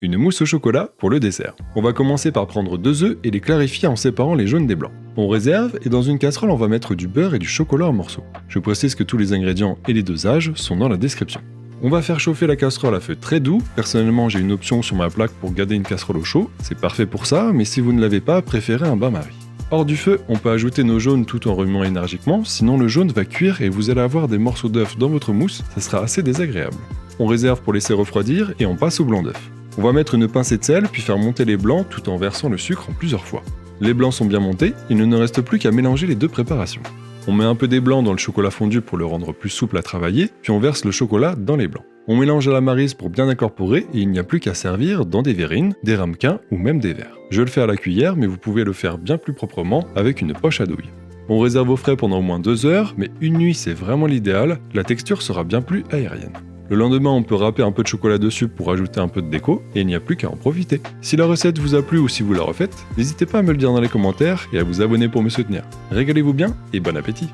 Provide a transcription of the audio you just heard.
Une mousse au chocolat pour le dessert. On va commencer par prendre 2 œufs et les clarifier en séparant les jaunes des blancs. On réserve et dans une casserole on va mettre du beurre et du chocolat en morceaux. Je précise que tous les ingrédients et les dosages sont dans la description. On va faire chauffer la casserole à feu très doux. Personnellement j'ai une option sur ma plaque pour garder une casserole au chaud. C'est parfait pour ça, mais si vous ne l'avez pas, préférez un bain-marie. Hors du feu, on peut ajouter nos jaunes tout en remuant énergiquement, sinon le jaune va cuire et vous allez avoir des morceaux d'œuf dans votre mousse, ça sera assez désagréable. On réserve pour laisser refroidir et on passe au blanc d'œuf. On va mettre une pincée de sel puis faire monter les blancs tout en versant le sucre en plusieurs fois. Les blancs sont bien montés, il ne nous reste plus qu'à mélanger les deux préparations. On met un peu des blancs dans le chocolat fondu pour le rendre plus souple à travailler, puis on verse le chocolat dans les blancs. On mélange à la maryse pour bien incorporer et il n'y a plus qu'à servir dans des verrines, des ramequins ou même des verres. Je le fais à la cuillère mais vous pouvez le faire bien plus proprement avec une poche à douille. On réserve au frais pendant au moins 2 heures, mais une nuit c'est vraiment l'idéal, la texture sera bien plus aérienne. Le lendemain, on peut râper un peu de chocolat dessus pour ajouter un peu de déco, et il n'y a plus qu'à en profiter. Si la recette vous a plu ou si vous la refaites, n'hésitez pas à me le dire dans les commentaires et à vous abonner pour me soutenir. Régalez-vous bien et bon appétit!